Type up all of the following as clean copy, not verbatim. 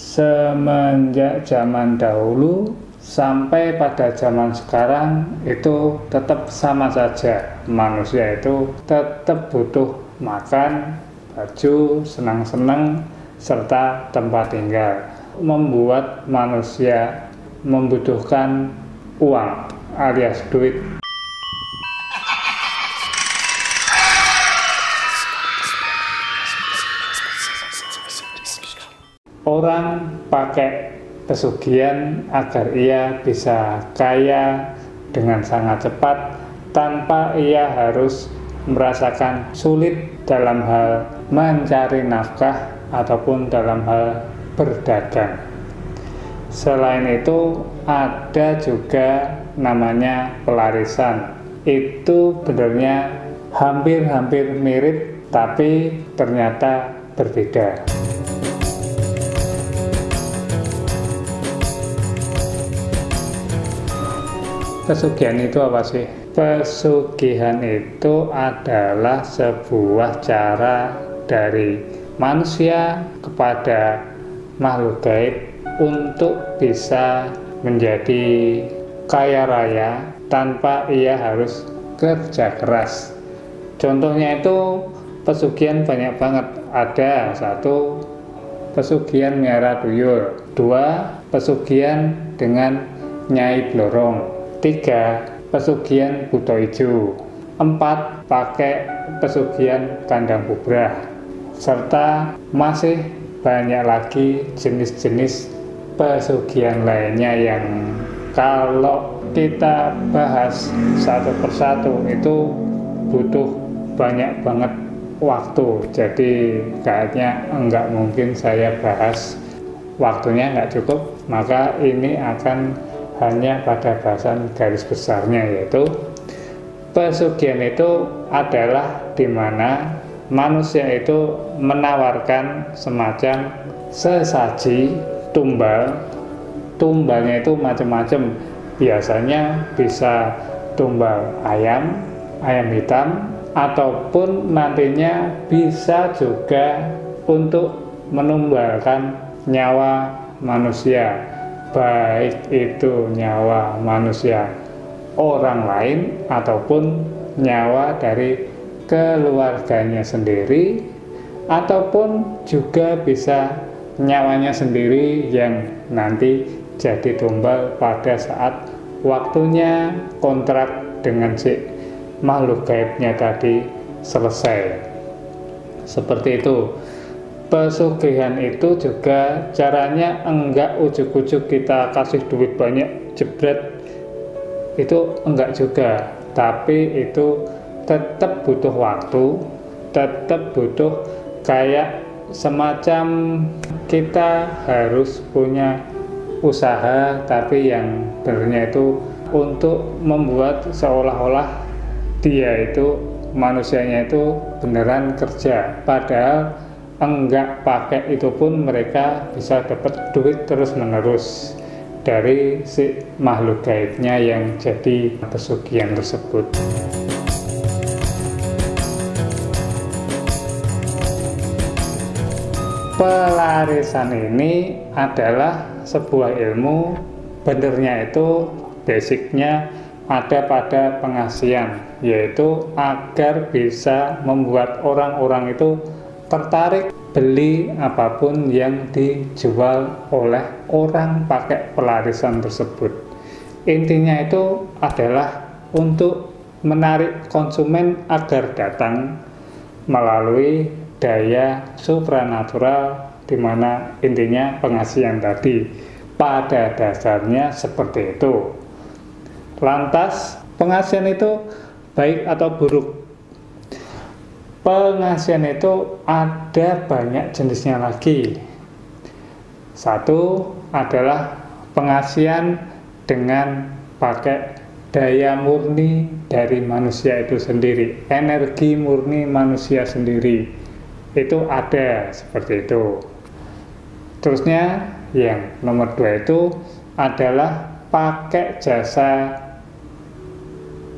semenjak zaman dahulu sampai pada zaman sekarang itu tetap sama saja. Manusia itu tetap butuh makan, baju, senang-senang, serta tempat tinggal. Membuat manusia membutuhkan uang alias duit. Orang pakai pesugihan agar ia bisa kaya dengan sangat cepat tanpa ia harus merasakan sulit dalam hal mencari nafkah ataupun dalam hal berdagang. Selain itu ada juga namanya pelarisan. Itu benarnya hampir-hampir mirip tapi ternyata berbeda. Pesugihan itu apa sih? Pesugihan itu adalah sebuah cara dari manusia kepada makhluk gaib untuk bisa menjadi kaya raya tanpa ia harus kerja keras. Contohnya itu pesugihan banyak banget. Ada satu, pesugihan miara tuyul. Dua, pesugihan dengan Nyai Blorong. 3. Pesugihan buto ijo. 4. Pakai pesugihan kandang bubrah. Serta masih banyak lagi jenis-jenis pesugihan lainnya yang kalau kita bahas satu persatu itu butuh banyak banget waktu. Jadi kayaknya enggak mungkin saya bahas, waktunya enggak cukup, maka ini akan hanya pada bahasan garis besarnya, yaitu pesugihan itu adalah di mana manusia itu menawarkan semacam sesaji tumbal. Tumbalnya itu macam-macam, biasanya bisa tumbal ayam, ayam hitam, ataupun nantinya bisa juga untuk menumbalkan nyawa manusia, baik itu nyawa manusia orang lain ataupun nyawa dari keluarganya sendiri, ataupun juga bisa nyawanya sendiri yang nanti jadi tumbal pada saat waktunya kontrak dengan si makhluk gaibnya tadi selesai. Seperti itu. Pesugihan itu juga caranya enggak ujuk-ujuk kita kasih duit banyak jebret, itu enggak juga, tapi itu tetap butuh waktu, tetap butuh kayak semacam kita harus punya usaha, tapi yang benernya itu untuk membuat seolah-olah dia itu manusianya itu beneran kerja, padahal enggak pakai itu pun mereka bisa dapat duit terus menerus dari si makhluk gaibnya yang jadi pesugihan tersebut. Pelarisan ini adalah sebuah ilmu, benernya itu basicnya ada pada pengasihan, yaitu agar bisa membuat orang-orang itu tertarik beli apapun yang dijual oleh orang pakai pelarisan tersebut. Intinya itu adalah untuk menarik konsumen agar datang melalui daya supranatural, di mana intinya pengasihan tadi. Pada dasarnya seperti itu. Lantas pengasihan itu baik atau buruk? Pengasihan itu ada banyak jenisnya lagi. Satu adalah pengasihan dengan pakai daya murni dari manusia itu sendiri, energi murni manusia sendiri. Itu ada seperti itu. Terusnya yang nomor 2 itu adalah pakai jasa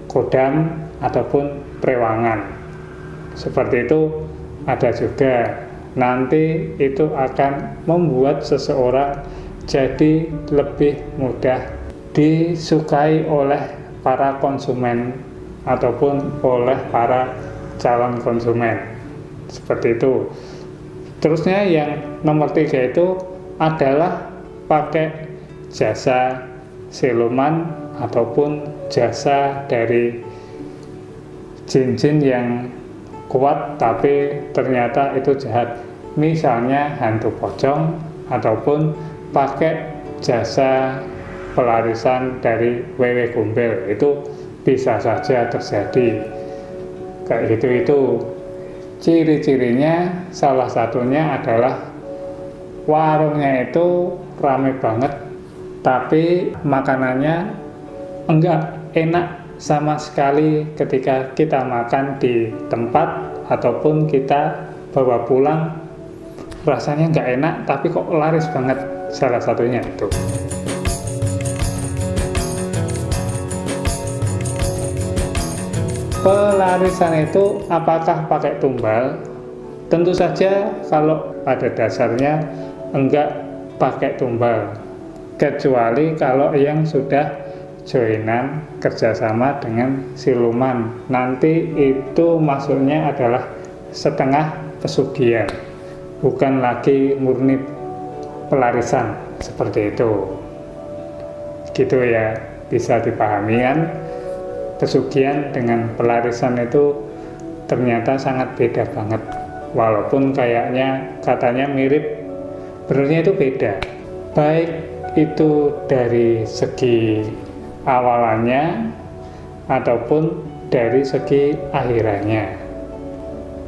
kodam ataupun perewangan. Seperti itu ada juga. nanti itu akan membuat seseorang jadi lebih mudah disukai oleh para konsumen ataupun oleh para calon konsumen, seperti itu. Terusnya yang nomor 3 itu adalah pakai jasa siluman ataupun jasa dari jin-jin yang kuat tapi ternyata itu jahat, misalnya hantu pocong ataupun pakai jasa pelarisan dari wewe gombel. Itu bisa saja terjadi kayak gitu. Itu ciri-cirinya salah satunya adalah warungnya itu rame banget tapi makanannya enggak enak sama sekali. Ketika kita makan di tempat ataupun kita bawa pulang, rasanya nggak enak tapi kok laris banget. Salah satunya itu. Pelarisan itu apakah pakai tumbal? Tentu saja kalau pada dasarnya enggak pakai tumbal, kecuali kalau yang sudah joinan kerjasama dengan siluman. Nanti itu maksudnya adalah setengah pesugihan, bukan lagi murni pelarisan seperti itu. Gitu ya, bisa dipahami kan? Pesugihan dengan pelarisan itu ternyata sangat beda banget. Walaupun kayaknya katanya mirip, sebenarnya itu beda. Baik itu dari segi awalannya ataupun dari segi akhirannya.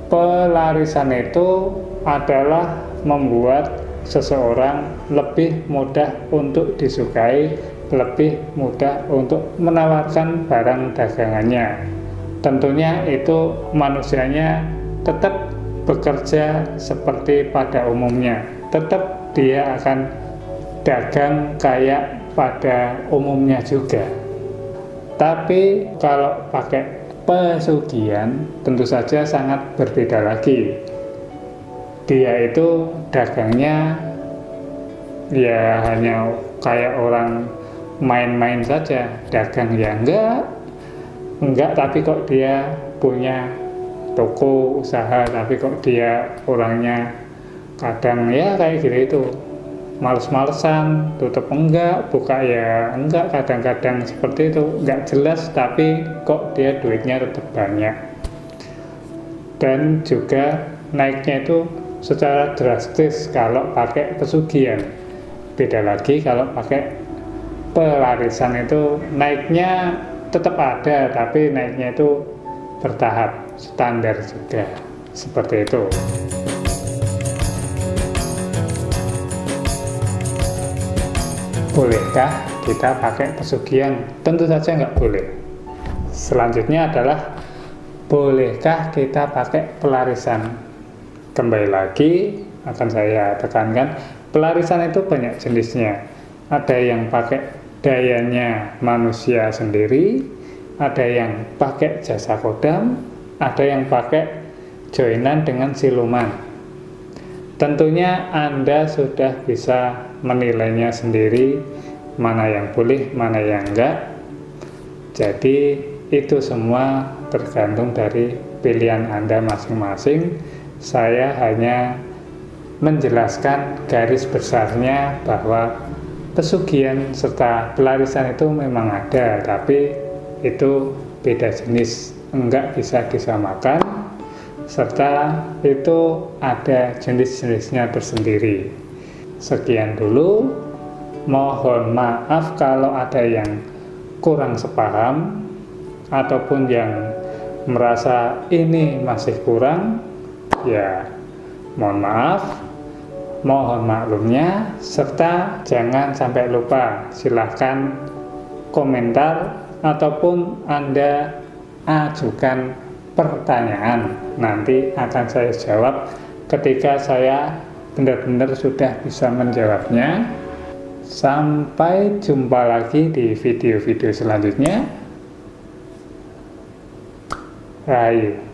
Pelarisan itu adalah membuat seseorang lebih mudah untuk disukai, lebih mudah untuk menawarkan barang dagangannya. Tentunya itu manusianya tetap bekerja seperti pada umumnya, tetap dia akan dagang kayak pada umumnya juga. Tapi kalau pakai pesugihan tentu saja sangat berbeda lagi. Dia itu dagangnya ya hanya kayak orang main-main saja, dagang ya enggak, tapi kok dia punya toko usaha, tapi kok dia orangnya kadang ya kayak gitu itu, males-malesan, tutup enggak, buka ya enggak, kadang-kadang seperti itu, enggak jelas, tapi kok dia duitnya tetap banyak. Dan juga naiknya itu secara drastis kalau pakai pesugihan. Beda lagi kalau pakai pelarisan, itu naiknya tetap ada, tapi naiknya itu bertahap, standar juga, seperti itu. Bolehkah kita pakai pesugihan? Tentu saja nggak boleh. Selanjutnya adalah bolehkah kita pakai pelarisan? Kembali lagi akan saya tekankan, pelarisan itu banyak jenisnya. Ada yang pakai dayanya manusia sendiri, ada yang pakai jasa kodam, ada yang pakai joinan dengan siluman. Tentunya Anda sudah bisa menilainya sendiri, mana yang boleh, mana yang enggak. Jadi itu semua tergantung dari pilihan Anda masing-masing. Saya hanya menjelaskan garis besarnya bahwa pesugihan serta pelarisan itu memang ada, tapi itu beda jenis, enggak bisa disamakan, serta itu ada jenis-jenisnya tersendiri. Sekian dulu, mohon maaf kalau ada yang kurang sepaham ataupun yang merasa ini masih kurang, ya mohon maaf, mohon maklumnya, serta jangan sampai lupa silahkan komentar ataupun Anda ajukan pertanyaan, nanti akan saya jawab ketika saya benar-benar sudah bisa menjawabnya. Sampai jumpa lagi di video-video selanjutnya. Rahayu.